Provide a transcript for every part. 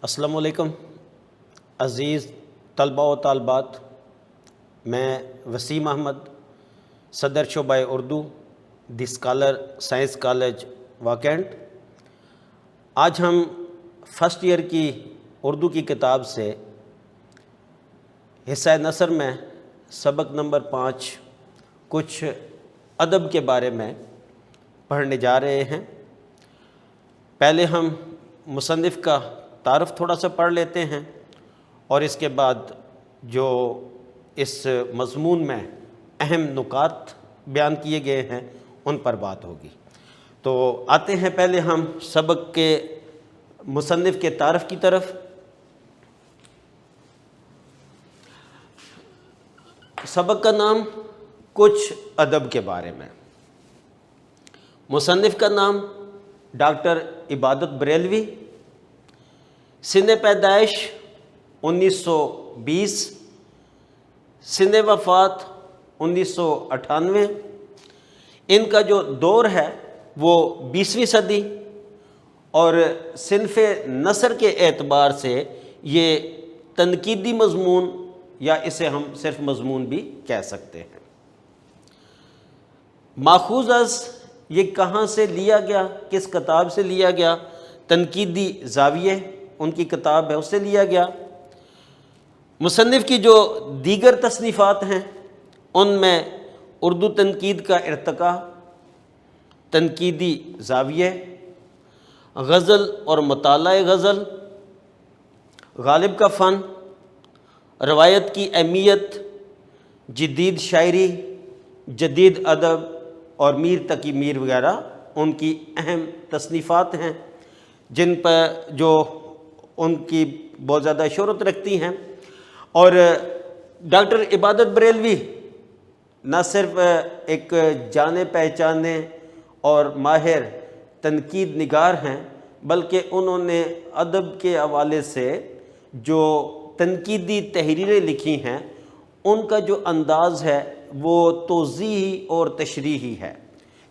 السلام علیکم عزیز طلباء و طالبات، میں وسیم احمد، صدر شعبہ اردو دی اسکالر سائنس کالج واکینٹ۔ آج ہم فرسٹ ایئر کی اردو کی کتاب سے حصہ نثر میں سبق نمبر 5 کچھ ادب کے بارے میں پڑھنے جا رہے ہیں۔ پہلے ہم مصنف کا تعارف تھوڑا سا پڑھ لیتے ہیں اور اس کے بعد جو اس مضمون میں اہم نکات بیان کیے گئے ہیں ان پر بات ہوگی۔ تو آتے ہیں پہلے ہم سبق کے مصنف کے تعارف کی طرف۔ سبق کا نام کچھ ادب کے بارے میں۔ مصنف کا نام ڈاکٹر عبادت بریلوی، سن پیدائش 1920، سن وفات 1998۔ ان کا جو دور ہے وہ 20ویں صدی اور صنف نثر کے اعتبار سے یہ تنقیدی مضمون یا اسے ہم صرف مضمون بھی کہہ سکتے ہیں۔ ماخوذ از یہ کہاں سے لیا گیا، کس کتاب سے لیا گیا؟ تنقیدی زاویے ان کی کتاب ہے، اس سے لیا گیا۔ مصنف کی جو دیگر تصنیفات ہیں ان میں اردو تنقید کا ارتقاء، تنقیدی زاویے، غزل اور مطالعہ غزل، غالب کا فن، روایت کی اہمیت، جدید شاعری، جدید ادب اور میر تقی میر وغیرہ ان کی اہم تصنیفات ہیں جن پر جو ان کی بہت زیادہ شہرت رکھتی ہیں۔ اور ڈاکٹر عبادت بریلوی نہ صرف ایک جانے پہچانے اور ماہر تنقید نگار ہیں بلکہ انہوں نے ادب کے حوالے سے جو تنقیدی تحریریں لکھی ہیں ان کا جو انداز ہے وہ توضیحی اور تشریحی ہے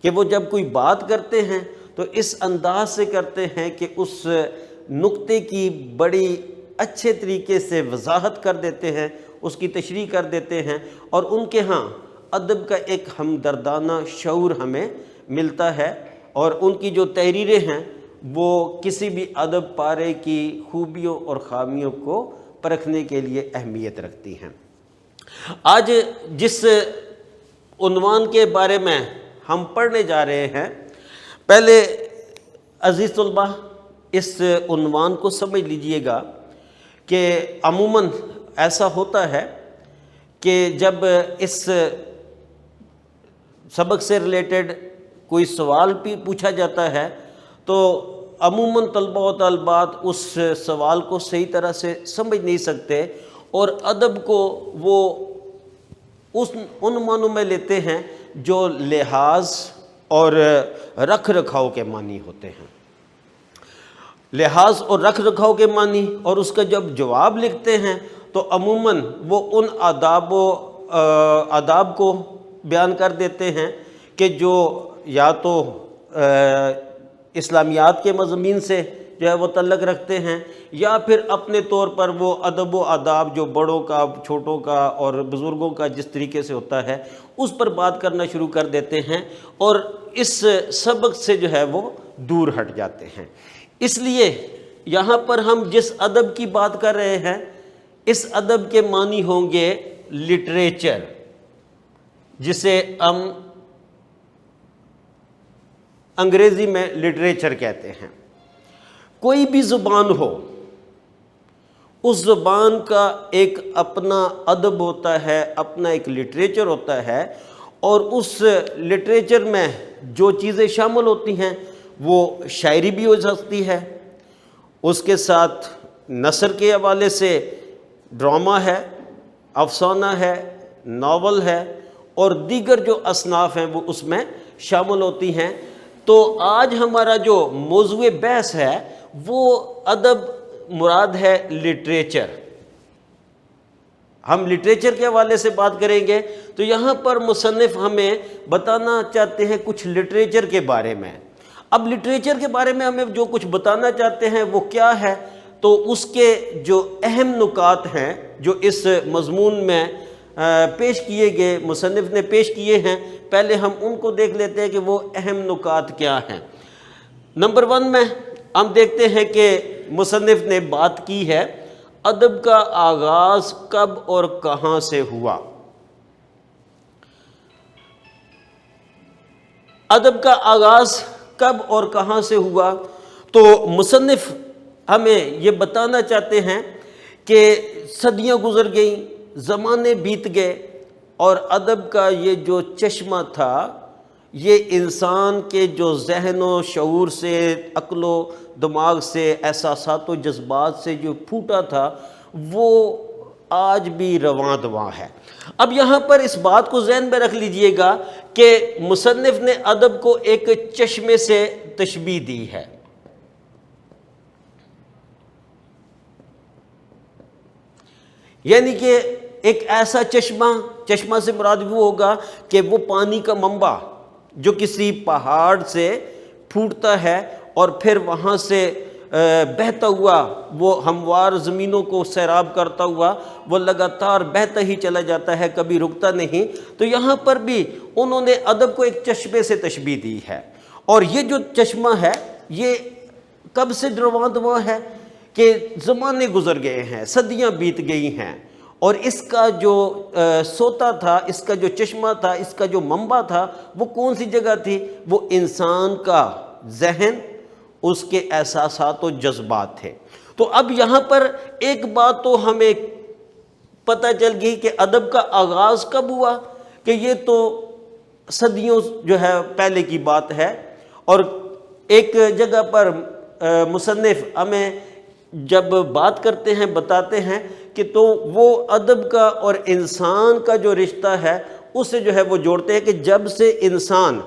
کہ وہ جب کوئی بات کرتے ہیں تو اس انداز سے کرتے ہیں کہ اس نقطے کی بڑی اچھے طریقے سے وضاحت کر دیتے ہیں، اس کی تشریح کر دیتے ہیں، اور ان کے ہاں ادب کا ایک ہمدردانہ شعور ہمیں ملتا ہے، اور ان کی جو تحریریں ہیں وہ کسی بھی ادب پارے کی خوبیوں اور خامیوں کو پرکھنے کے لیے اہمیت رکھتی ہیں۔ آج جس عنوان کے بارے میں ہم پڑھنے جا رہے ہیں، پہلے عزیز طلبہ اس عنوان کو سمجھ لیجئے گا کہ عموماً ایسا ہوتا ہے کہ جب اس سبق سے ریلیٹڈ کوئی سوال بھی پوچھا جاتا ہے تو عموماً طلباء و طالبات اس سوال کو صحیح طرح سے سمجھ نہیں سکتے اور ادب کو وہ ان معنوں میں لیتے ہیں جو لحاظ اور رکھ رکھاؤ کے معنی ہوتے ہیں۔ لحاظ اور رکھ رکھاؤ کے معنی، اور اس کا جب جواب لکھتے ہیں تو عموماً وہ ان آداب کو بیان کر دیتے ہیں کہ جو یا تو اسلامیات کے مضامین سے جو ہے وہ تعلق رکھتے ہیں، یا پھر اپنے طور پر وہ ادب و آداب جو بڑوں کا، چھوٹوں کا اور بزرگوں کا جس طریقے سے ہوتا ہے اس پر بات کرنا شروع کر دیتے ہیں اور اس سبق سے جو ہے وہ دور ہٹ جاتے ہیں۔ اس لیے یہاں پر ہم جس ادب کی بات کر رہے ہیں اس ادب کے معنی ہوں گے لٹریچر، جسے ہم انگریزی میں لٹریچر کہتے ہیں۔ کوئی بھی زبان ہو، اس زبان کا ایک اپنا ادب ہوتا ہے، اپنا ایک لٹریچر ہوتا ہے، اور اس لٹریچر میں جو چیزیں شامل ہوتی ہیں وہ شاعری بھی ہو سکتی ہے، اس کے ساتھ نثر کے حوالے سے ڈرامہ ہے، افسانہ ہے، ناول ہے، اور دیگر جو اصناف ہیں وہ اس میں شامل ہوتی ہیں۔ تو آج ہمارا جو موضوع بحث ہے وہ ادب مراد ہے لٹریچر۔ ہم لٹریچر کے حوالے سے بات کریں گے تو یہاں پر مصنف ہمیں بتانا چاہتے ہیں کچھ لٹریچر کے بارے میں۔ اب لٹریچر کے بارے میں ہمیں جو کچھ بتانا چاہتے ہیں وہ کیا ہے؟ تو اس کے جو اہم نکات ہیں جو اس مضمون میں پیش کیے گئے، مصنف نے پیش کیے ہیں، پہلے ہم ان کو دیکھ لیتے ہیں کہ وہ اہم نکات کیا ہیں۔ نمبر 1 میں ہم دیکھتے ہیں کہ مصنف نے بات کی ہے ادب کا آغاز کب اور کہاں سے ہوا۔ ادب کا آغاز کب اور کہاں سے ہوا، تو مصنف ہمیں یہ بتانا چاہتے ہیں کہ صدیاں گزر گئیں، زمانے بیت گئے، اور ادب کا یہ جو چشمہ تھا، یہ انسان کے جو ذہن و شعور سے، عقل و دماغ سے، احساسات و جذبات سے جو پھوٹا تھا، وہ آج بھی رواں دواں ہے۔ اب یہاں پر اس بات کو ذہن میں رکھ لیجئے گا کہ مصنف نے ادب کو ایک چشمے سے تشبیہ دی ہے۔ یعنی کہ ایک ایسا چشمہ سے مراد وہ ہوگا کہ وہ پانی کا منبع جو کسی پہاڑ سے پھوٹتا ہے اور پھر وہاں سے بہتا ہوا، وہ ہموار زمینوں کو سیراب کرتا ہوا وہ لگاتار بہتا ہی چلا جاتا ہے، کبھی رکتا نہیں۔ تو یہاں پر بھی انہوں نے ادب کو ایک چشمے سے تشبیہ دی ہے، اور یہ جو چشمہ ہے یہ کب سے رواں دواں ہے کہ زمانے گزر گئے ہیں، صدیاں بیت گئی ہیں، اور اس کا جو سوتا تھا، اس کا جو چشمہ تھا، اس کا جو منبع تھا، وہ کون سی جگہ تھی؟ وہ انسان کا ذہن، اس کے احساسات و جذبات تھے۔ تو اب یہاں پر ایک بات تو ہمیں پتہ چل گئی کہ ادب کا آغاز کب ہوا، کہ یہ تو صدیوں جو ہے پہلے کی بات ہے، اور ایک جگہ پر مصنف ہمیں جب بات کرتے ہیں بتاتے ہیں کہ تو وہ ادب کا اور انسان کا جو رشتہ ہے اسے جو ہے وہ جوڑتے ہیں کہ جب سے انسان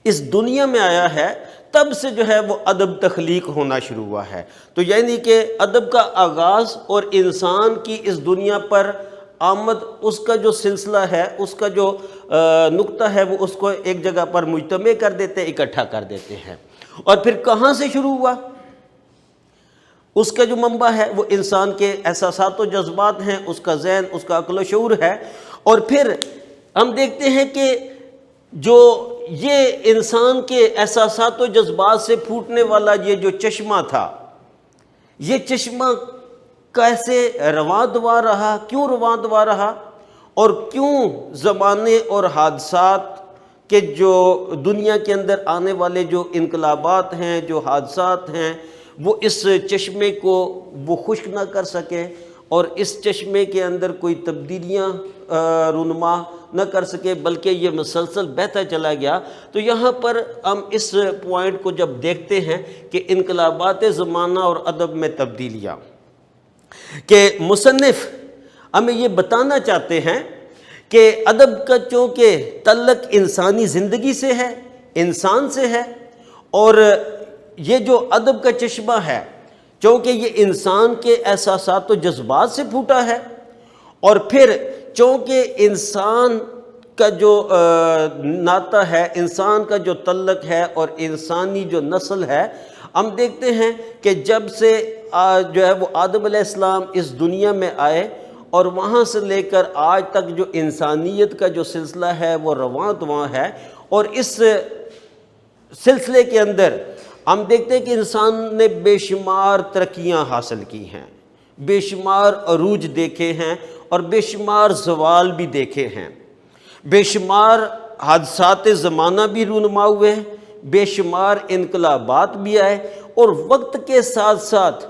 اس دنیا میں آیا ہے تب سے جو ہے وہ ادب تخلیق ہونا شروع ہوا ہے۔ تو یعنی کہ ادب کا آغاز اور انسان کی اس دنیا پر آمد، اس کا جو سلسلہ ہے، اس کا جو نقطہ ہے، وہ اس کو ایک جگہ پر مجتمع کر دیتے ہیں، اکٹھا کر دیتے ہیں۔ اور پھر کہاں سے شروع ہوا؟ اس کا جو منبع ہے وہ انسان کے احساسات و جذبات ہیں، اس کا ذہن، اس کا عقل و شعور ہے۔ اور پھر ہم دیکھتے ہیں کہ جو یہ انسان کے احساسات و جذبات سے پھوٹنے والا یہ جو چشمہ تھا، یہ چشمہ کیسے رواں دواں رہا، کیوں رواں دواں رہا، اور کیوں زمانے اور حادثات کے جو دنیا کے اندر آنے والے جو انقلابات ہیں، جو حادثات ہیں، وہ اس چشمے کو وہ خشک نہ کر سکے، اور اس چشمے کے اندر کوئی تبدیلیاں رونما نہ کر سکے، بلکہ یہ مسلسل بہتا چلا گیا۔ تو یہاں پر ہم اس پوائنٹ کو جب دیکھتے ہیں کہ انقلابات زمانہ اور ادب میں تبدیلیاں، کہ مصنف ہمیں یہ بتانا چاہتے ہیں کہ ادب کا چونکہ تعلق انسانی زندگی سے ہے، انسان سے ہے، اور یہ جو ادب کا چشمہ ہے چونکہ یہ انسان کے احساسات و جذبات سے پھوٹا ہے، اور پھر چونکہ انسان کا جو ناطہ ہے، انسان کا جو تعلق ہے، اور انسانی جو نسل ہے، ہم دیکھتے ہیں کہ جب سے جو ہے وہ آدم علیہ السلام اس دنیا میں آئے، اور وہاں سے لے کر آج تک جو انسانیت کا جو سلسلہ ہے وہ رواں دواں ہے، اور اس سلسلے کے اندر ہم دیکھتے ہیں کہ انسان نے بے شمار ترقیاں حاصل کی ہیں، بے شمار عروج دیکھے ہیں، اور بے شمار زوال بھی دیکھے ہیں، بے شمار حادثات زمانہ بھی رونما ہوئے، بے شمار انقلابات بھی آئے، اور وقت کے ساتھ ساتھ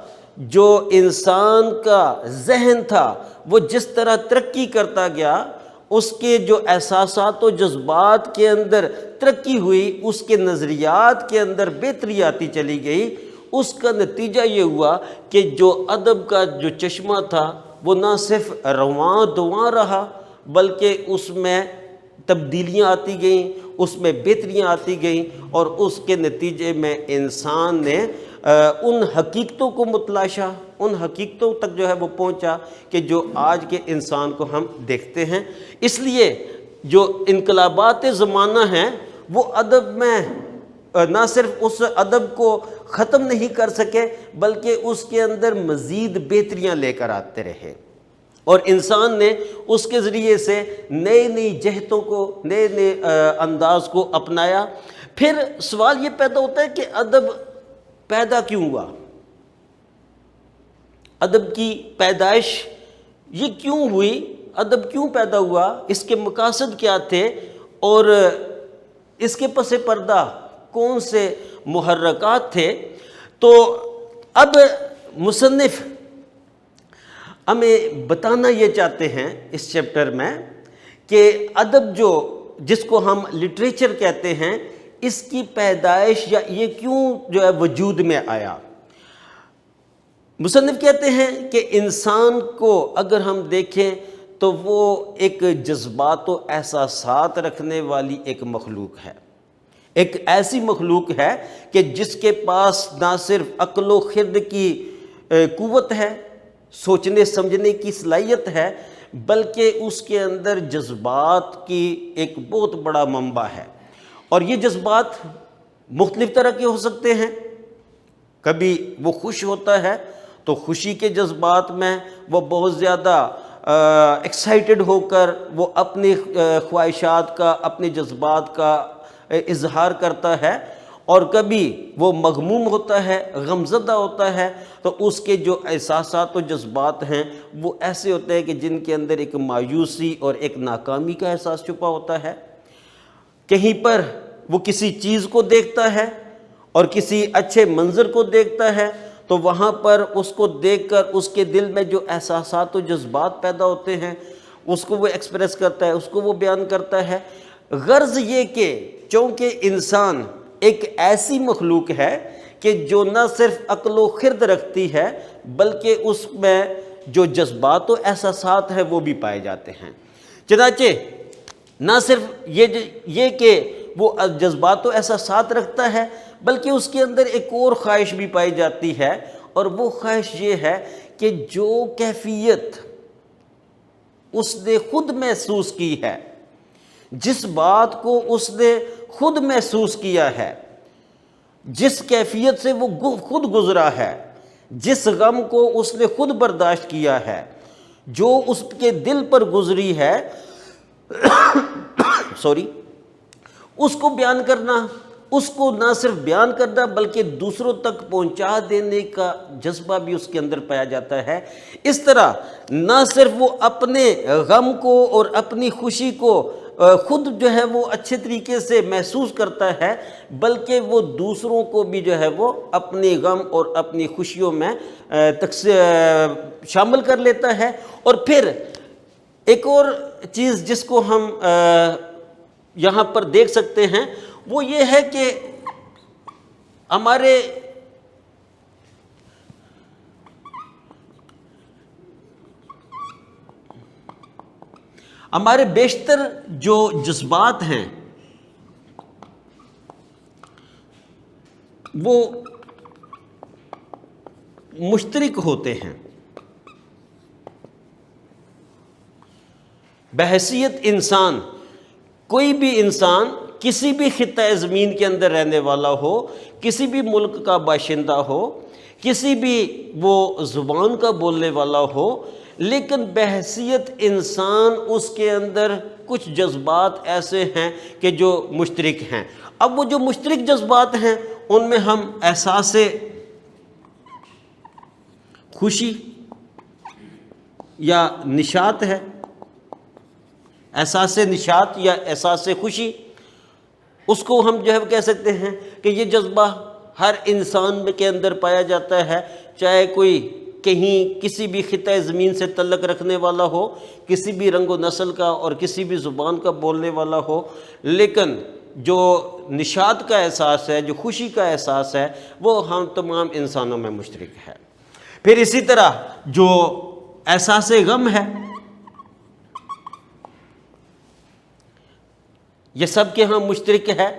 جو انسان کا ذہن تھا وہ جس طرح ترقی کرتا گیا، اس کے جو احساسات و جذبات کے اندر ترقی ہوئی، اس کے نظریات کے اندر بہتری آتی چلی گئی، اس کا نتیجہ یہ ہوا کہ جو ادب کا جو چشمہ تھا وہ نہ صرف رواں دواں رہا، بلکہ اس میں تبدیلیاں آتی گئیں، اس میں بہتریاں آتی گئیں، اور اس کے نتیجے میں انسان نے ان حقیقتوں کو متلاشا، ان حقیقتوں تک جو ہے وہ پہنچا کہ جو آج کے انسان کو ہم دیکھتے ہیں۔ اس لیے جو انقلابات زمانہ ہیں وہ ادب میں نہ صرف اس ادب کو ختم نہیں کر سکے بلکہ اس کے اندر مزید بہتریاں لے کر آتے رہے، اور انسان نے اس کے ذریعے سے نئی نئی جہتوں کو، نئے نئے انداز کو اپنایا۔ پھر سوال یہ پیدا ہوتا ہے کہ ادب پیدا کیوں ہوا؟ ادب کی پیدائش یہ کیوں ہوئی؟ ادب کیوں پیدا ہوا؟ اس کے مقاصد کیا تھے؟ اور اس کے پس پردہ کون سے محرکات تھے؟ تو اب مصنف ہمیں بتانا یہ چاہتے ہیں اس چیپٹر میں کہ ادب جس کو ہم لٹریچر کہتے ہیں، اس کی پیدائش یا یہ کیوں وجود میں آیا۔ مصنف کہتے ہیں کہ انسان کو اگر ہم دیکھیں تو وہ ایک جذبات و احساسات رکھنے والی ایک مخلوق ہے، ایک ایسی مخلوق ہے کہ جس کے پاس نہ صرف عقل و خرد کی قوت ہے، سوچنے سمجھنے کی صلاحیت ہے، بلکہ اس کے اندر جذبات کی ایک بہت بڑا منبع ہے، اور یہ جذبات مختلف طرح کے ہو سکتے ہیں۔ کبھی وہ خوش ہوتا ہے تو خوشی کے جذبات میں وہ بہت زیادہ ایکسائٹڈ ہو کر وہ اپنی خواہشات کا، اپنے جذبات کا اظہار کرتا ہے، اور کبھی وہ مغموم ہوتا ہے، غمزدہ ہوتا ہے، تو اس کے جو احساسات و جذبات ہیں وہ ایسے ہوتے ہیں کہ جن کے اندر ایک مایوسی اور ایک ناکامی کا احساس چھپا ہوتا ہے۔ کہیں پر وہ کسی چیز کو دیکھتا ہے اور کسی اچھے منظر کو دیکھتا ہے، تو وہاں پر اس کو دیکھ کر اس کے دل میں جو احساسات و جذبات پیدا ہوتے ہیں اس کو وہ ایکسپریس کرتا ہے، اس کو وہ بیان کرتا ہے۔ غرض یہ کہ چونکہ انسان ایک ایسی مخلوق ہے کہ جو نہ صرف عقل و خرد رکھتی ہے بلکہ اس میں جو جذبات و احساسات ہیں وہ بھی پائے جاتے ہیں۔ چنانچہ نہ صرف یہ کہ وہ جذبات و احساسات رکھتا ہے بلکہ اس کے اندر ایک اور خواہش بھی پائی جاتی ہے، اور وہ خواہش یہ ہے کہ جو کیفیت اس نے خود محسوس کی ہے، جس بات کو اس نے خود محسوس کیا ہے، جس کیفیت سے وہ خود گزرا ہے، جس غم کو اس نے خود برداشت کیا ہے، جو اس کے دل پر گزری ہے اس کو بیان کرنا، اس کو نہ صرف بیان کرنا بلکہ دوسروں تک پہنچا دینے کا جذبہ بھی اس کے اندر پایا جاتا ہے۔ اس طرح نہ صرف وہ اپنے غم کو اور اپنی خوشی کو خود وہ اچھے طریقے سے محسوس کرتا ہے، بلکہ وہ دوسروں کو بھی وہ اپنے غم اور اپنی خوشیوں میں شامل کر لیتا ہے۔ اور پھر ایک اور چیز جس کو ہم یہاں پر دیکھ سکتے ہیں وہ یہ ہے کہ ہمارے بیشتر جو جذبات ہیں وہ مشترک ہوتے ہیں۔ بحیثیت انسان، کوئی بھی انسان کسی بھی خطہ زمین کے اندر رہنے والا ہو، کسی بھی ملک کا باشندہ ہو، کسی بھی وہ زبان کا بولنے والا ہو، لیکن بحیثیت انسان اس کے اندر کچھ جذبات ایسے ہیں کہ جو مشترک ہیں۔ اب وہ جو مشترک جذبات ہیں ان میں ہم احساس خوشی یا نشاط ہے، احساس نشاط یا احساس خوشی، اس کو ہم کہہ سکتے ہیں کہ یہ جذبہ ہر انسان کے اندر پایا جاتا ہے، چاہے کوئی کہیں کسی بھی خطہ زمین سے تعلق رکھنے والا ہو، کسی بھی رنگ و نسل کا اور کسی بھی زبان کا بولنے والا ہو، لیکن جو نشاط کا احساس ہے، جو خوشی کا احساس ہے، وہ ہم تمام انسانوں میں مشترک ہے۔ پھر اسی طرح جو احساس غم ہے، یہ سب کے ہاں مشترک ہے۔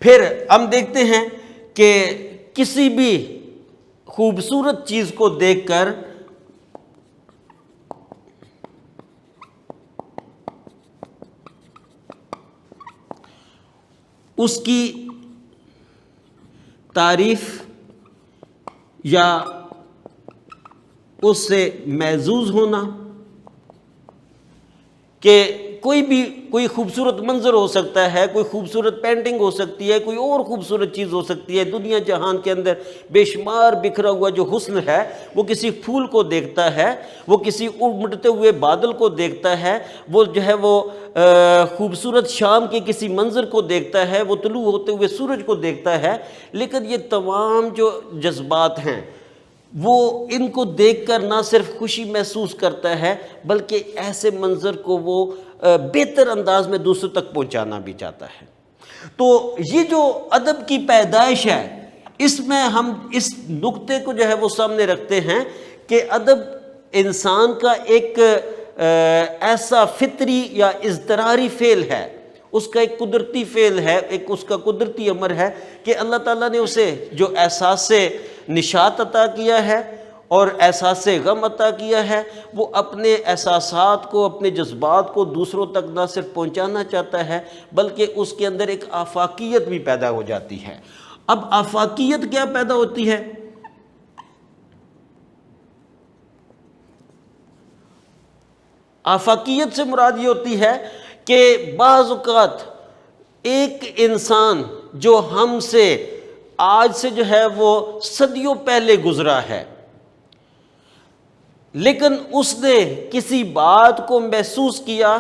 پھر ہم دیکھتے ہیں کہ کسی بھی خوبصورت چیز کو دیکھ کر اس کی تعریف یا اس سے محظوظ ہونا، کہ کوئی خوبصورت منظر ہو سکتا ہے، کوئی خوبصورت پینٹنگ ہو سکتی ہے، کوئی اور خوبصورت چیز ہو سکتی ہے، دنیا جہان کے اندر بے شمار بکھرا ہوا جو حسن ہے، وہ کسی پھول کو دیکھتا ہے، وہ کسی اڑتے ہوئے بادل کو دیکھتا ہے، وہ جو ہے وہ خوبصورت شام کے کسی منظر کو دیکھتا ہے، وہ طلوع ہوتے ہوئے سورج کو دیکھتا ہے، لیکن یہ تمام جو جذبات ہیں وہ ان کو دیکھ کر نہ صرف خوشی محسوس کرتا ہے بلکہ ایسے منظر کو وہ بہتر انداز میں دوسروں تک پہنچانا بھی چاہتا ہے۔ تو یہ جو ادب کی پیدائش ہے، اس میں ہم اس نقطے کو جو ہے وہ سامنے رکھتے ہیں کہ ادب انسان کا ایک ایسا فطری یا اضطراری فعل ہے، اس کا ایک قدرتی فعل ہے، ایک اس کا قدرتی امر ہے کہ اللہ تعالیٰ نے اسے جو احساس نشاط عطا کیا ہے اور احساس غم عطا کیا ہے، وہ اپنے احساسات کو، اپنے جذبات کو دوسروں تک نہ صرف پہنچانا چاہتا ہے بلکہ اس کے اندر ایک آفاقیت بھی پیدا ہو جاتی ہے۔ اب آفاقیت کیا پیدا ہوتی ہے؟ آفاقیت سے مراد یہ ہوتی ہے کہ بعض اوقات ایک انسان جو ہم سے آج سے جو ہے وہ صدیوں پہلے گزرا ہے، لیکن اس نے کسی بات کو محسوس کیا،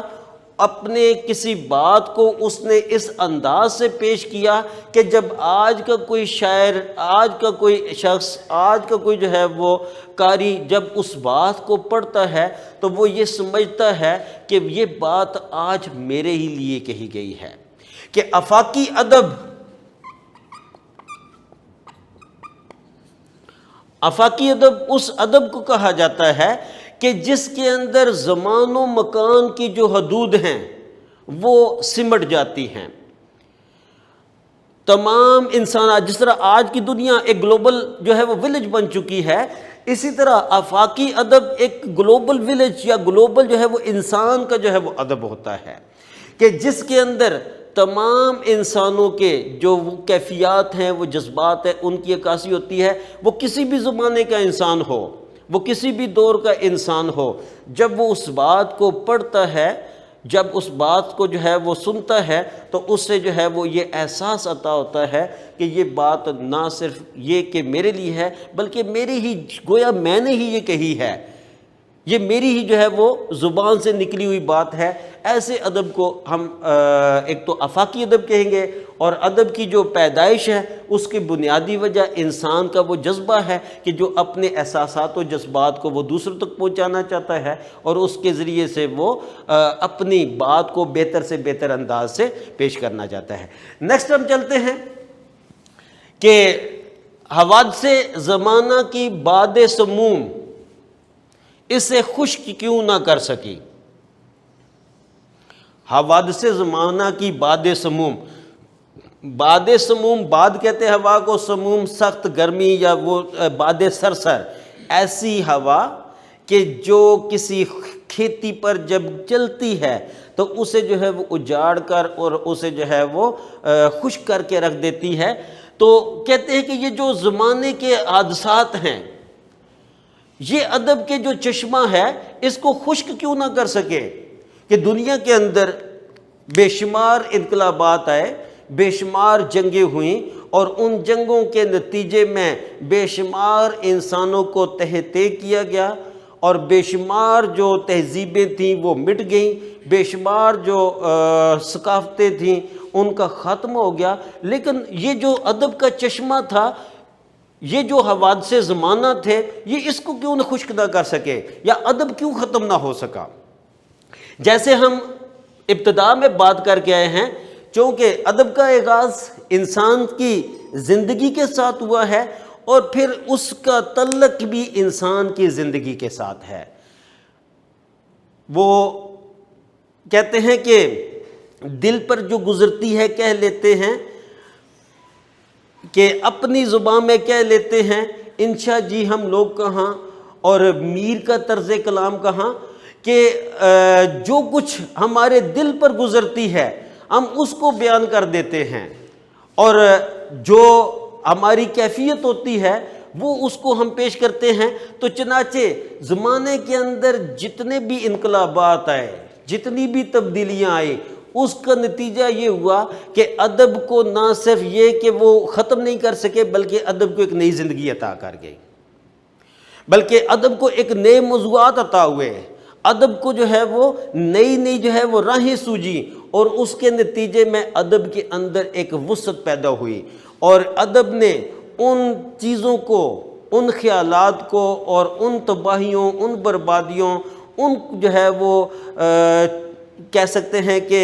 اپنے کسی بات کو اس نے اس انداز سے پیش کیا کہ جب آج کا کوئی شاعر، آج کا کوئی شخص، آج کا کوئی جو ہے وہ قاری جب اس بات کو پڑھتا ہے تو وہ یہ سمجھتا ہے کہ یہ بات آج میرے ہی لیے کہی گئی ہے۔ کہ آفاقی ادب، آفاقی ادب اس ادب کو کہا جاتا ہے کہ جس کے اندر زمان و مکان کی جو حدود ہیں وہ سمٹ جاتی ہیں۔ تمام انسانات، جس طرح آج کی دنیا ایک گلوبل جو ہے وہ ولیج بن چکی ہے، اسی طرح آفاقی ادب ایک گلوبل ولیج یا گلوبل جو ہے وہ انسان کا جو ہے وہ ادب ہوتا ہے، کہ جس کے اندر تمام انسانوں کے جو کیفیات ہیں، وہ جذبات ہیں، ان کی عکاسی ہوتی ہے۔ وہ کسی بھی زمانے کا انسان ہو، وہ کسی بھی دور کا انسان ہو، جب وہ اس بات کو پڑھتا ہے، جب اس بات کو جو ہے وہ سنتا ہے تو اس سے جو ہے وہ یہ احساس عطا ہوتا ہے کہ یہ بات نہ صرف یہ کہ میرے لیے ہے بلکہ میری ہی، گویا میں نے ہی یہ کہی ہے، یہ میری ہی جو ہے وہ زبان سے نکلی ہوئی بات ہے۔ ایسے ادب کو ہم ایک تو آفاقی ادب کہیں گے، اور ادب کی جو پیدائش ہے اس کی بنیادی وجہ انسان کا وہ جذبہ ہے کہ جو اپنے احساسات و جذبات کو وہ دوسروں تک پہنچانا چاہتا ہے اور اس کے ذریعے سے وہ اپنی بات کو بہتر سے بہتر انداز سے پیش کرنا چاہتا ہے۔ نیکسٹ ہم چلتے ہیں کہ حوادث زمانہ کی باد سموم اسے خشک کیوں نہ کر سکی۔ حوادث زمانہ کی باد سموم، باد سموم، باد کہتے ہیں ہوا کو، سموم سخت گرمی یا وہ باد سرسر، ایسی ہوا کہ جو کسی کھیتی پر جب چلتی ہے تو اسے جو ہے وہ اجاڑ کر اور اسے جو ہے وہ خشک کر کے رکھ دیتی ہے۔ تو کہتے ہیں کہ یہ جو زمانے کے حادثات ہیں، یہ ادب کے جو چشمہ ہے اس کو خشک کیوں نہ کر سکے، کہ دنیا کے اندر بے شمار انقلابات آئے، بے شمار جنگیں ہوئیں، اور ان جنگوں کے نتیجے میں بے شمار انسانوں کو تہہ کیا گیا، اور بے شمار جو تہذیبیں تھیں وہ مٹ گئیں، بے شمار جو ثقافتیں تھیں ان کا ختم ہو گیا۔ لیکن یہ جو ادب کا چشمہ تھا، یہ جو حوادث زمانہ تھے، یہ اس کو کیوں نہ خشک نہ کر سکے، یا ادب کیوں ختم نہ ہو سکا۔ جیسے ہم ابتدا میں بات کر کے آئے ہیں، چونکہ ادب کا آغاز انسان کی زندگی کے ساتھ ہوا ہے اور پھر اس کا تعلق بھی انسان کی زندگی کے ساتھ ہے۔ وہ کہتے ہیں کہ دل پر جو گزرتی ہے کہہ لیتے ہیں، کہ اپنی زبان میں کہہ لیتے ہیں، انشا جی ہم لوگ کہاں، اور میر کا طرز کلام کہاں، کہ جو کچھ ہمارے دل پر گزرتی ہے ہم اس کو بیان کر دیتے ہیں، اور جو ہماری کیفیت ہوتی ہے وہ اس کو ہم پیش کرتے ہیں۔ تو چنانچہ زمانے کے اندر جتنے بھی انقلابات آئے، جتنی بھی تبدیلیاں آئی، اس کا نتیجہ یہ ہوا کہ ادب کو نہ صرف یہ کہ وہ ختم نہیں کر سکے، بلکہ ادب کو ایک نئی زندگی عطا کر گئی، بلکہ ادب کو ایک نئے موضوعات عطا ہوئے، ادب کو جو ہے وہ نئی جو ہے وہ راہیں سوجی، اور اس کے نتیجے میں ادب کے اندر ایک وسعت پیدا ہوئی، اور ادب نے ان چیزوں کو، ان خیالات کو، اور ان تباہیوں، ان بربادیوں، ان جو ہے وہ کہہ سکتے ہیں کہ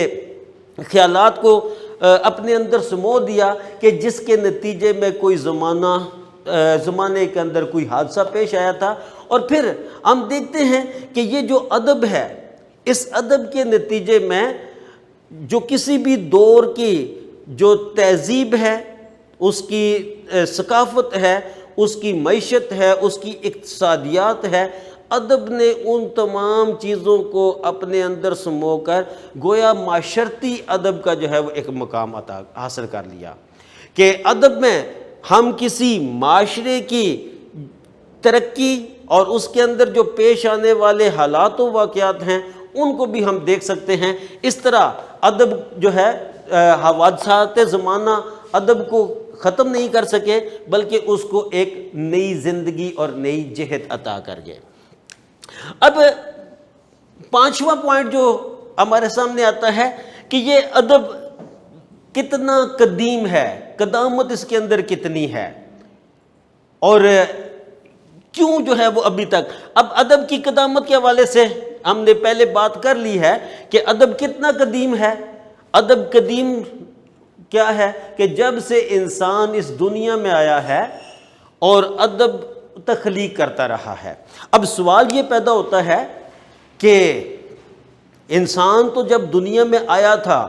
خیالات کو اپنے اندر سمو دیا، کہ جس کے نتیجے میں کوئی زمانے کے اندر کوئی حادثہ پیش آیا تھا، اور پھر ہم دیکھتے ہیں کہ یہ جو ادب ہے، اس ادب کے نتیجے میں جو کسی بھی دور کی جو تہذیب ہے، اس کی ثقافت ہے، اس کی معیشت ہے، اس کی اقتصادیات ہے، ادب نے ان تمام چیزوں کو اپنے اندر سمو کر گویا معاشرتی ادب کا جو ہے وہ ایک مقام حاصل کر لیا، کہ ادب میں ہم کسی معاشرے کی ترقی اور اس کے اندر جو پیش آنے والے حالات و واقعات ہیں ان کو بھی ہم دیکھ سکتے ہیں۔ اس طرح ادب جو ہے حوادثات زمانہ ادب کو ختم نہیں کر سکے، بلکہ اس کو ایک نئی زندگی اور نئی جہت عطا کر گئے۔ اب پانچواں پوائنٹ جو ہمارے سامنے آتا ہے کہ یہ ادب کتنا قدیم ہے، قدامت اس کے اندر کتنی ہے، اور کیوں جو ہے وہ ابھی تک۔ اب ادب کی قدامت کے حوالے سے ہم نے پہلے بات کر لی ہے کہ ادب کتنا قدیم ہے۔ ادب قدیم کیا ہے کہ جب سے انسان اس دنیا میں آیا ہے اور ادب تخلیق کرتا رہا ہے۔ اب سوال یہ پیدا ہوتا ہے کہ انسان تو جب دنیا میں آیا تھا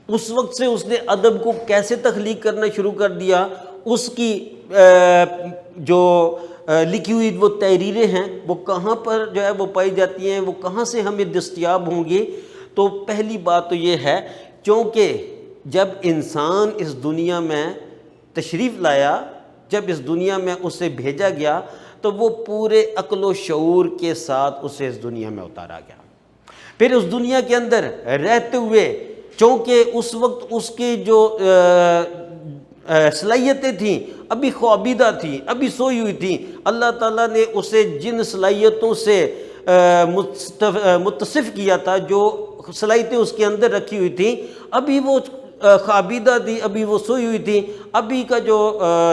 اس وقت سے اس نے ادب کو کیسے تخلیق کرنا شروع کر دیا، اس کی جو لکھی ہوئی وہ تحریریں ہیں وہ کہاں پر جو ہے وہ پائی جاتی ہیں، وہ کہاں سے ہمیں دستیاب ہوں گی۔ تو پہلی بات تو یہ ہے چونکہ جب انسان اس دنیا میں تشریف لایا، جب اس دنیا میں اسے بھیجا گیا تو وہ پورے عقل و شعور کے ساتھ اسے اس دنیا میں اتارا گیا۔ پھر اس دنیا کے اندر رہتے ہوئے چونکہ اس وقت اس کی جو صلاحیتیں تھیں ابھی خوابیدہ تھیں، ابھی سوئی ہوئی تھیں، اللہ تعالیٰ نے اسے جن صلاحیتوں سے متصف کیا تھا، جو صلاحیتیں اس کے اندر رکھی ہوئی تھیں، ابھی وہ خوابیدہ تھی، ابھی وہ سوئی ہوئی تھی۔ ابھی کا جو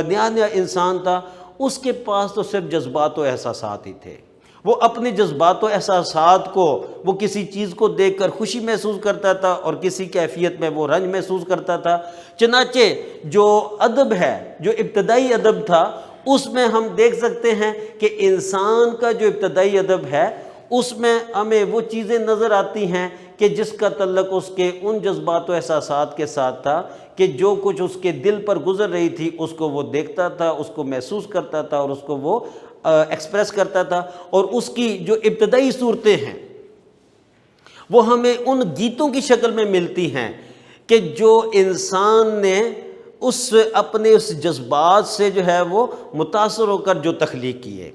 نیا انسان تھا اس کے پاس تو صرف جذبات و احساسات ہی تھے، وہ اپنے جذبات و احساسات کو، وہ کسی چیز کو دیکھ کر خوشی محسوس کرتا تھا اور کسی کیفیت میں وہ رنج محسوس کرتا تھا۔ چنانچہ جو ادب ہے، جو ابتدائی ادب تھا، اس میں ہم دیکھ سکتے ہیں کہ انسان کا جو ابتدائی ادب ہے اس میں ہمیں وہ چیزیں نظر آتی ہیں کہ جس کا تعلق اس کے ان جذبات و احساسات کے ساتھ تھا کہ جو کچھ اس کے دل پر گزر رہی تھی اس کو وہ دیکھتا تھا، اس کو محسوس کرتا تھا اور اس کو وہ ایکسپریس کرتا تھا۔ اور اس کی جو ابتدائی صورتیں ہیں وہ ہمیں ان گیتوں کی شکل میں ملتی ہیں کہ جو انسان نے اپنے اس جذبات سے جو ہے وہ متاثر ہو کر جو تخلیق کیے،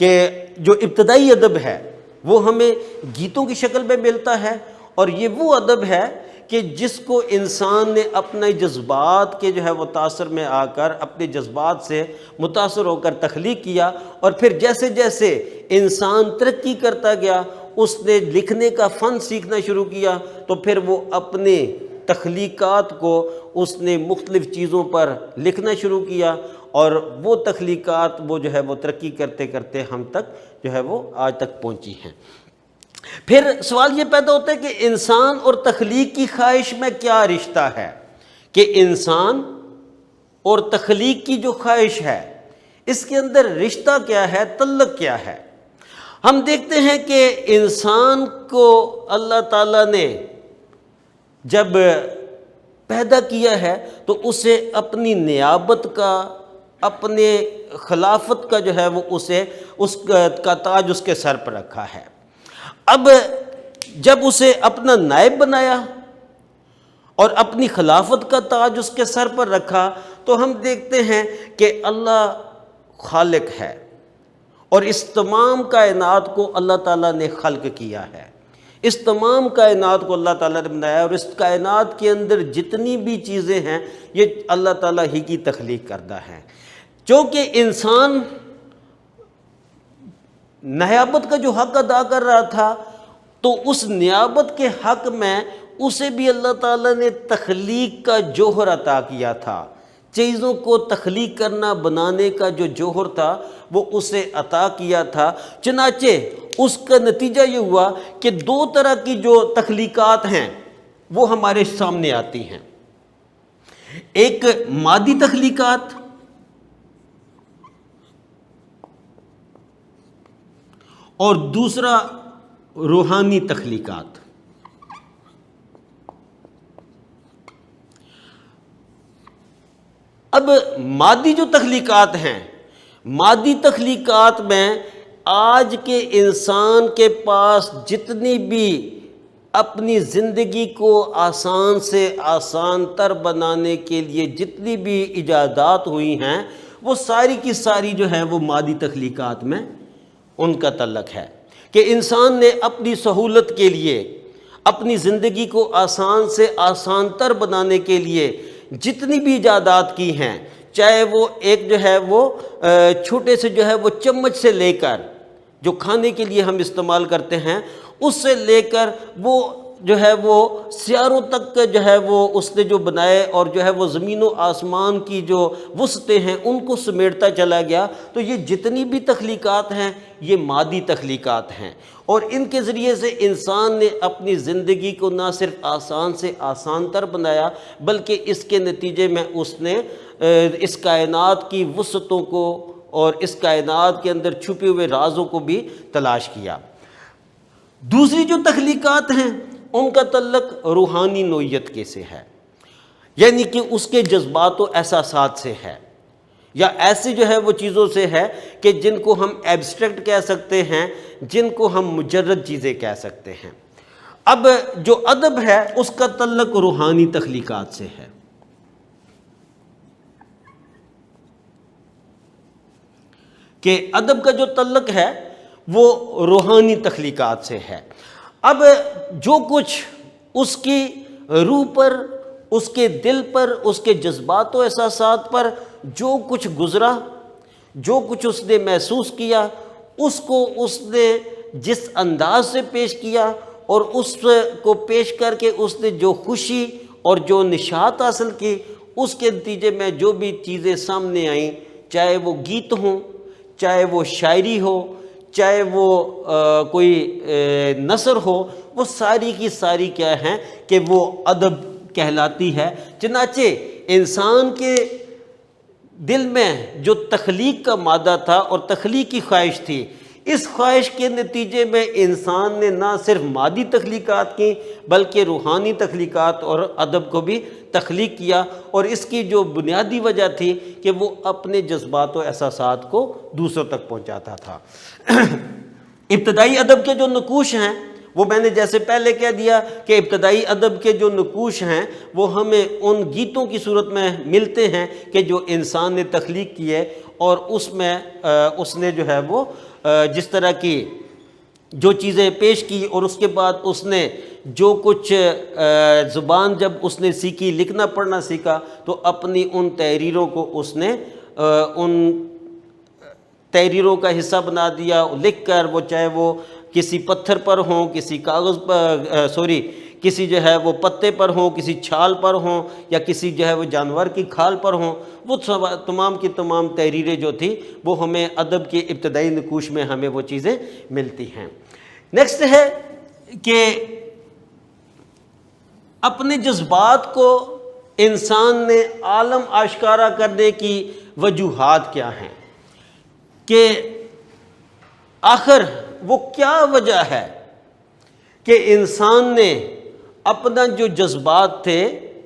کہ جو ابتدائی ادب ہے وہ ہمیں گیتوں کی شکل میں ملتا ہے، اور یہ وہ ادب ہے کہ جس کو انسان نے اپنے جذبات کے جو ہے وہ تاثر میں آ کر اپنے جذبات سے متاثر ہو کر تخلیق کیا، اور پھر جیسے جیسے انسان ترقی کرتا گیا اس نے لکھنے کا فن سیکھنا شروع کیا، تو پھر وہ اپنے تخلیقات کو اس نے مختلف چیزوں پر لکھنا شروع کیا، اور وہ تخلیقات وہ جو ہے وہ ترقی کرتے کرتے ہم تک جو ہے وہ آج تک پہنچی ہیں۔ پھر سوال یہ پیدا ہوتا ہے کہ انسان اور تخلیق کی خواہش میں کیا رشتہ ہے، کہ انسان اور تخلیق کی جو خواہش ہے اس کے اندر رشتہ کیا ہے، تعلق کیا ہے۔ ہم دیکھتے ہیں کہ انسان کو اللہ تعالیٰ نے جب پیدا کیا ہے تو اسے اپنی نیابت کا، اپنے خلافت کا جو ہے وہ اسے اس کا تاج اس کے سر پر رکھا ہے۔ اب جب اسے اپنا نائب بنایا اور اپنی خلافت کا تاج اس کے سر پر رکھا تو ہم دیکھتے ہیں کہ اللہ خالق ہے اور اس تمام کائنات کو اللہ تعالیٰ نے خلق کیا ہے، اس تمام کائنات کو اللہ تعالیٰ نے بنایا، اور اس کائنات کے اندر جتنی بھی چیزیں ہیں یہ اللہ تعالیٰ ہی کی تخلیق کردہ ہیں۔ چونکہ انسان نیابت کا جو حق ادا کر رہا تھا، تو اس نیابت کے حق میں اسے بھی اللہ تعالیٰ نے تخلیق کا جوہر عطا کیا تھا، چیزوں کو تخلیق کرنا، بنانے کا جو جوہر تھا وہ اسے عطا کیا تھا۔ چنانچہ اس کا نتیجہ یہ ہوا کہ دو طرح کی جو تخلیقات ہیں وہ ہمارے سامنے آتی ہیں، ایک مادی تخلیقات اور دوسرا روحانی تخلیقات۔ اب مادی جو تخلیقات ہیں، مادی تخلیقات میں آج کے انسان کے پاس جتنی بھی اپنی زندگی کو آسان سے آسان تر بنانے کے لیے جتنی بھی ایجادات ہوئی ہیں، وہ ساری کی ساری جو ہے وہ مادی تخلیقات میں ان کا تعلق ہے کہ انسان نے اپنی سہولت کے لیے، اپنی زندگی کو آسان سے آسان تر بنانے کے لیے جتنی بھی ایجادات کی ہیں، چاہے وہ ایک جو ہے وہ چھوٹے سے جو ہے وہ چمچ سے لے کر جو کھانے کے لیے ہم استعمال کرتے ہیں، اس سے لے کر وہ جو ہے وہ سیاروں تک جو ہے وہ اس نے جو بنائے، اور جو ہے وہ زمین و آسمان کی جو وسعتیں ہیں ان کو سمیٹتا چلا گیا۔ تو یہ جتنی بھی تخلیقات ہیں یہ مادی تخلیقات ہیں، اور ان کے ذریعے سے انسان نے اپنی زندگی کو نہ صرف آسان سے آسان تر بنایا، بلکہ اس کے نتیجے میں اس نے اس کائنات کی وسعتوں کو اور اس کائنات کے اندر چھپے ہوئے رازوں کو بھی تلاش کیا۔ دوسری جو تخلیقات ہیں ان کا تعلق روحانی نوعیت کے سے ہے، یعنی کہ اس کے جذبات و احساسات سے ہے، یا ایسی جو ہے وہ چیزوں سے ہے کہ جن کو ہم ایبسٹریکٹ کہہ سکتے ہیں، جن کو ہم مجرد چیزیں کہہ سکتے ہیں۔ اب جو ادب ہے اس کا تعلق روحانی تخلیقات سے ہے، کہ ادب کا جو تعلق ہے وہ روحانی تخلیقات سے ہے۔ اب جو کچھ اس کی روح پر، اس کے دل پر، اس کے جذبات و احساسات پر جو کچھ گزرا، جو کچھ اس نے محسوس کیا، اس کو اس نے جس انداز سے پیش کیا، اور اس کو پیش کر کے اس نے جو خوشی اور جو نشاط حاصل کی، اس کے نتیجے میں جو بھی چیزیں سامنے آئیں، چاہے وہ گیت ہوں، چاہے وہ شاعری ہو، چاہے وہ کوئی نثر ہو، وہ ساری کی ساری کیا ہیں کہ وہ ادب کہلاتی ہے۔ چنانچہ انسان کے دل میں جو تخلیق کا مادہ تھا اور تخلیق کی خواہش تھی، اس خواہش کے نتیجے میں انسان نے نہ صرف مادی تخلیقات کی بلکہ روحانی تخلیقات اور ادب کو بھی تخلیق کیا، اور اس کی جو بنیادی وجہ تھی کہ وہ اپنے جذبات و احساسات کو دوسروں تک پہنچاتا تھا۔ ابتدائی ادب کے جو نقوش ہیں وہ میں نے جیسے پہلے کہہ دیا کہ ابتدائی ادب کے جو نقوش ہیں وہ ہمیں ان گیتوں کی صورت میں ملتے ہیں کہ جو انسان نے تخلیق کیے، اور اس میں اس نے جو ہے وہ جس طرح کی جو چیزیں پیش کی، اور اس کے بعد اس نے جو کچھ زبان جب اس نے سیکھی، لکھنا پڑھنا سیکھا، تو اپنی ان تحریروں کو اس نے ان تحریروں کا حصہ بنا دیا، لکھ کر، وہ چاہے وہ کسی پتھر پر ہوں، کسی کاغذ پر کسی جو ہے وہ پتے پر ہوں، کسی چھال پر ہوں، یا کسی جو ہے وہ جانور کی کھال پر ہوں، وہ تمام کی تمام تحریریں جو تھی وہ ہمیں ادب کے ابتدائی نقوش میں ہمیں وہ چیزیں ملتی ہیں۔ نیکسٹ ہے کہ اپنے جذبات کو انسان نے عالم آشکارا کرنے کی وجوہات کیا ہیں، کہ آخر وہ کیا وجہ ہے کہ انسان نے اپنا جو جذبات تھے،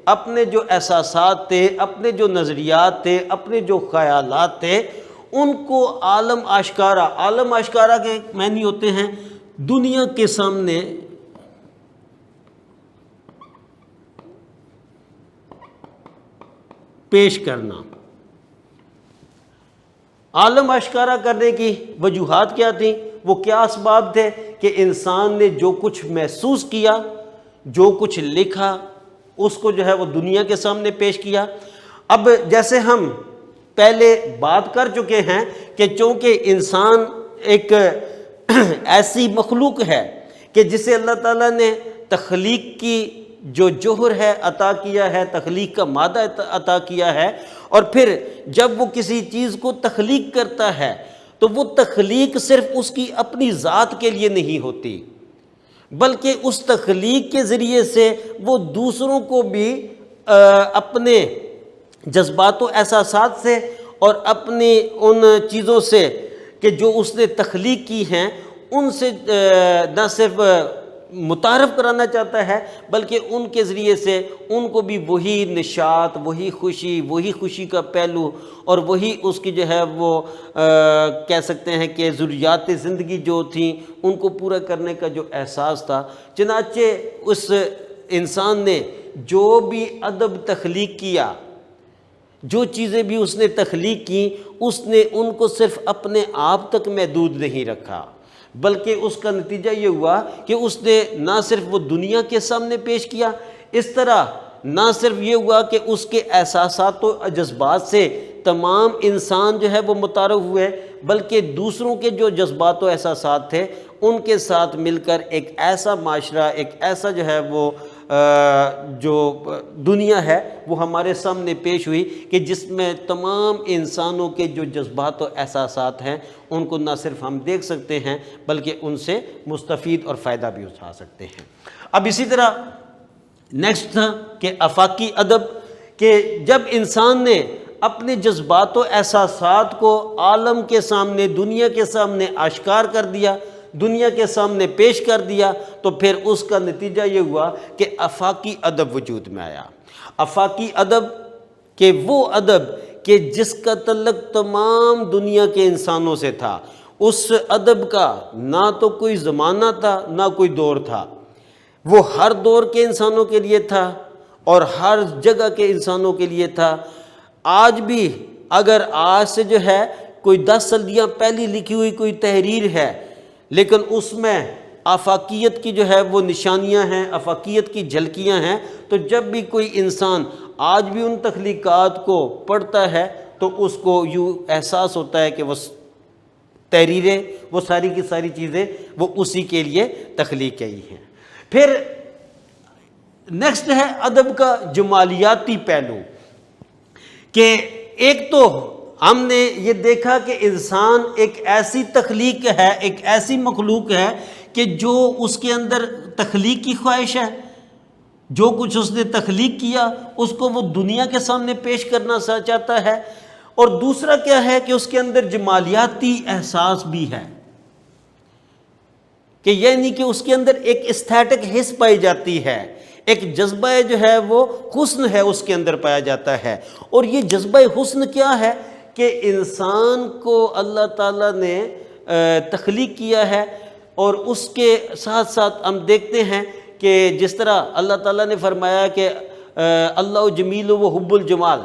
اپنے جو احساسات تھے، اپنے جو نظریات تھے، اپنے جو خیالات تھے، ان کو عالم آشکارا کے معنی ہوتے ہیں دنیا کے سامنے پیش کرنا۔ عالم اشکارا کرنے کی وجوہات کیا تھیں؟ وہ کیا اسباب تھے کہ انسان نے جو کچھ محسوس کیا، جو کچھ لکھا، اس کو جو ہے وہ دنیا کے سامنے پیش کیا۔ اب جیسے ہم پہلے بات کر چکے ہیں کہ چونکہ انسان ایک ایسی مخلوق ہے کہ جسے اللہ تعالیٰ نے تخلیق کی جو جوہر ہے عطا کیا ہے، تخلیق کا مادہ عطا کیا ہے، اور پھر جب وہ کسی چیز کو تخلیق کرتا ہے تو وہ تخلیق صرف اس کی اپنی ذات کے لیے نہیں ہوتی، بلکہ اس تخلیق کے ذریعے سے وہ دوسروں کو بھی اپنے جذبات و احساسات سے اور اپنی ان چیزوں سے کہ جو اس نے تخلیق کی ہیں ان سے نہ صرف متعارف کرانا چاہتا ہے، بلکہ ان کے ذریعے سے ان کو بھی وہی نشاط، وہی خوشی کا پہلو اور وہی اس کی جو ہے وہ کہہ سکتے ہیں کہ ضروریات زندگی جو تھیں ان کو پورا کرنے کا جو احساس تھا۔ چنانچہ اس انسان نے جو بھی ادب تخلیق کیا، جو چیزیں بھی اس نے تخلیق کی، اس نے ان کو صرف اپنے آپ تک محدود نہیں رکھا، بلکہ اس کا نتیجہ یہ ہوا کہ اس نے نہ صرف وہ دنیا کے سامنے پیش کیا، اس طرح نہ صرف یہ ہوا کہ اس کے احساسات و جذبات سے تمام انسان جو ہے وہ متعارف ہوئے، بلکہ دوسروں کے جو جذبات و احساسات تھے ان کے ساتھ مل کر ایک ایسا معاشرہ، ایک ایسا جو ہے وہ جو دنیا ہے وہ ہمارے سامنے پیش ہوئی کہ جس میں تمام انسانوں کے جو جذبات و احساسات ہیں ان کو نہ صرف ہم دیکھ سکتے ہیں بلکہ ان سے مستفید اور فائدہ بھی اٹھا سکتے ہیں۔ اب اسی طرح نیکسٹ تھا کہ آفاقی ادب، کہ جب انسان نے اپنے جذبات و احساسات کو عالم کے سامنے، دنیا کے سامنے آشکار کر دیا، دنیا کے سامنے پیش کر دیا، تو پھر اس کا نتیجہ یہ ہوا کہ آفاقی ادب وجود میں آیا۔ آفاقی ادب کہ وہ ادب کہ جس کا تعلق تمام دنیا کے انسانوں سے تھا، اس ادب کا نہ تو کوئی زمانہ تھا نہ کوئی دور تھا، وہ ہر دور کے انسانوں کے لیے تھا اور ہر جگہ کے انسانوں کے لیے تھا۔ آج بھی اگر آج سے جو ہے کوئی 10 صدیاں پہلی لکھی ہوئی کوئی تحریر ہے، لیکن اس میں آفاقیت کی جو ہے وہ نشانیاں ہیں، آفاقیت کی جھلکیاں ہیں، تو جب بھی کوئی انسان آج بھی ان تخلیقات کو پڑھتا ہے تو اس کو یوں احساس ہوتا ہے کہ وہ تحریریں، وہ ساری کی ساری چیزیں وہ اسی کے لیے تخلیق کی ہیں۔ پھر نیکسٹ ہے ادب کا جمالیاتی پہلو، کہ ایک تو ہم نے یہ دیکھا کہ انسان ایک ایسی تخلیق ہے، ایک ایسی مخلوق ہے کہ جو اس کے اندر تخلیق کی خواہش ہے، جو کچھ اس نے تخلیق کیا اس کو وہ دنیا کے سامنے پیش کرنا چاہتا ہے، اور دوسرا کیا ہے کہ اس کے اندر جمالیاتی احساس بھی ہے، کہ یعنی کہ اس کے اندر ایک استھیٹک حس پائی جاتی ہے، ایک جذبہ جو ہے وہ حسن ہے اس کے اندر پایا جاتا ہے۔ اور یہ جذبہ حسن کیا ہے کہ انسان کو اللہ تعالیٰ نے تخلیق کیا ہے، اور اس کے ساتھ ساتھ ہم دیکھتے ہیں کہ جس طرح اللہ تعالیٰ نے فرمایا کہ اللہ جمیل و حب الجمال،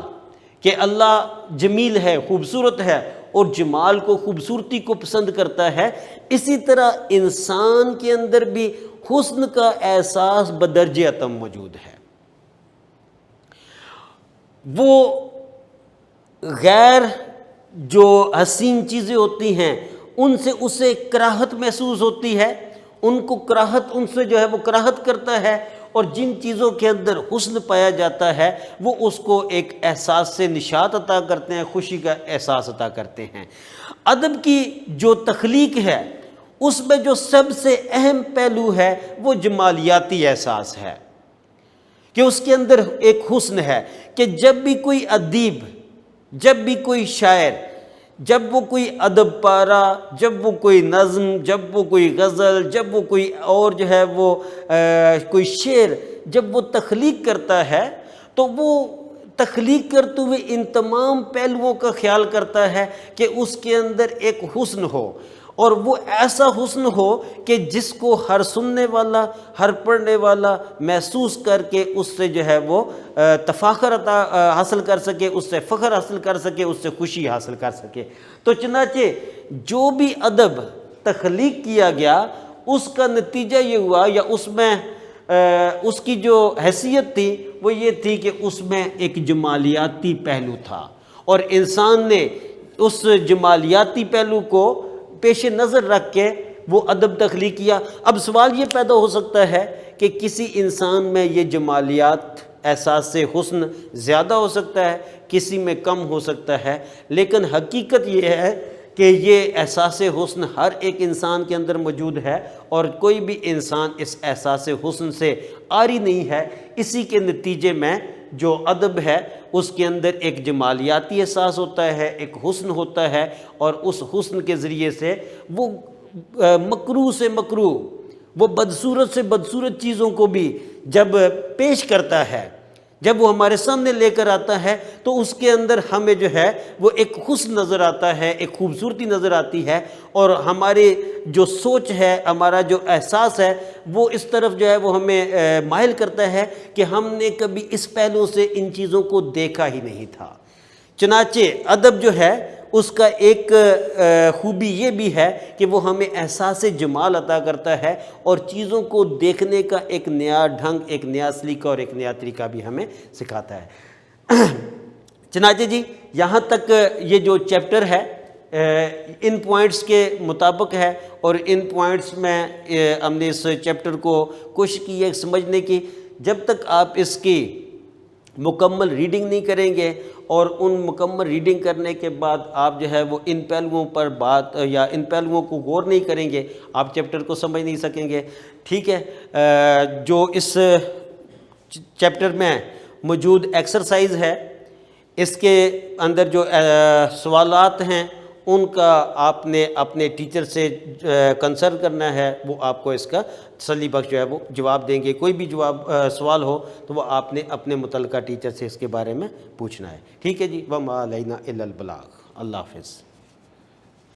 کہ اللہ جمیل ہے، خوبصورت ہے، اور جمال کو، خوبصورتی کو پسند کرتا ہے، اسی طرح انسان کے اندر بھی حسن کا احساس بدرجہ اتم موجود ہے۔ وہ غیر جو حسین چیزیں ہوتی ہیں ان سے اسے کراہت محسوس ہوتی ہے، ان کو کراہت، ان سے جو ہے وہ کراہت کرتا ہے، اور جن چیزوں کے اندر حسن پایا جاتا ہے وہ اس کو ایک احساس سے نشاط عطا کرتے ہیں، خوشی کا احساس عطا کرتے ہیں۔ ادب کی جو تخلیق ہے اس میں جو سب سے اہم پہلو ہے وہ جمالیاتی احساس ہے، کہ اس کے اندر ایک حسن ہے، کہ جب بھی کوئی ادیب، جب بھی کوئی شاعر، جب وہ کوئی ادب پارہ، جب وہ کوئی نظم، جب وہ کوئی غزل، جب وہ کوئی اور جو ہے وہ کوئی شعر جب وہ تخلیق کرتا ہے تو وہ تخلیق کرتے ہوئے ان تمام پہلوؤں کا خیال کرتا ہے کہ اس کے اندر ایک حسن ہو، اور وہ ایسا حسن ہو کہ جس کو ہر سننے والا، ہر پڑھنے والا محسوس کر کے اس سے جو ہے وہ تفاخر حاصل کر سکے، اس سے فخر حاصل کر سکے، اس سے خوشی حاصل کر سکے۔ تو چنانچہ جو بھی ادب تخلیق کیا گیا اس کا نتیجہ یہ ہوا، یا اس میں اس کی جو حیثیت تھی وہ یہ تھی کہ اس میں ایک جمالیاتی پہلو تھا، اور انسان نے اس جمالیاتی پہلو کو پیش نظر رکھ کے وہ ادب تخلیق کیا۔ اب سوال یہ پیدا ہو سکتا ہے کہ کسی انسان میں یہ جمالیات، احساس حسن زیادہ ہو سکتا ہے، کسی میں کم ہو سکتا ہے، لیکن حقیقت یہ ہے کہ یہ احساس حسن ہر ایک انسان کے اندر موجود ہے، اور کوئی بھی انسان اس احساس حسن سے عاری نہیں ہے۔ اسی کے نتیجے میں جو ادب ہے اس کے اندر ایک جمالیاتی احساس ہوتا ہے، ایک حسن ہوتا ہے، اور اس حسن کے ذریعے سے وہ مکروہ سے مکروہ، وہ بدصورت سے بدصورت چیزوں کو بھی جب پیش کرتا ہے، جب وہ ہمارے سامنے لے کر آتا ہے، تو اس کے اندر ہمیں جو ہے وہ ایک حسن نظر آتا ہے، ایک خوبصورتی نظر آتی ہے، اور ہماری جو سوچ ہے، ہمارا جو احساس ہے، وہ اس طرف جو ہے وہ ہمیں مائل کرتا ہے کہ ہم نے کبھی اس پہلو سے ان چیزوں کو دیکھا ہی نہیں تھا۔ چنانچہ ادب جو ہے اس کا ایک خوبی یہ بھی ہے کہ وہ ہمیں احساس جمال عطا کرتا ہے، اور چیزوں کو دیکھنے کا ایک نیا ڈھنگ، ایک نیا سلیقہ اور ایک نیا طریقہ بھی ہمیں سکھاتا ہے۔ چنانچہ جی یہاں تک یہ جو چیپٹر ہے ان پوائنٹس کے مطابق ہے، اور ان پوائنٹس میں ہم نے اس چیپٹر کو کوشش کی ہے سمجھنے کی۔ جب تک آپ اس کی مکمل ریڈنگ نہیں کریں گے، اور ان مکمل ریڈنگ کرنے کے بعد آپ جو ہے وہ ان پہلوؤں پر بات یا ان پہلوؤں کو غور نہیں کریں گے، آپ چیپٹر کو سمجھ نہیں سکیں گے۔ ٹھیک ہے، جو اس چیپٹر میں موجود ایکسرسائز ہے، اس کے اندر جو سوالات ہیں ان کا آپ نے اپنے ٹیچر سے کنسرن کرنا ہے، وہ آپ کو اس کا تسلی بخش جو ہے وہ جواب دیں گے۔ کوئی بھی سوال ہو تو وہ آپ نے اپنے متعلقہ ٹیچر سے اس کے بارے میں پوچھنا ہے۔ ٹھیک ہے جی، وَمَا عَلَيْنَا إِلَّا الْبَلَاغُ۔ اللہ حافظ۔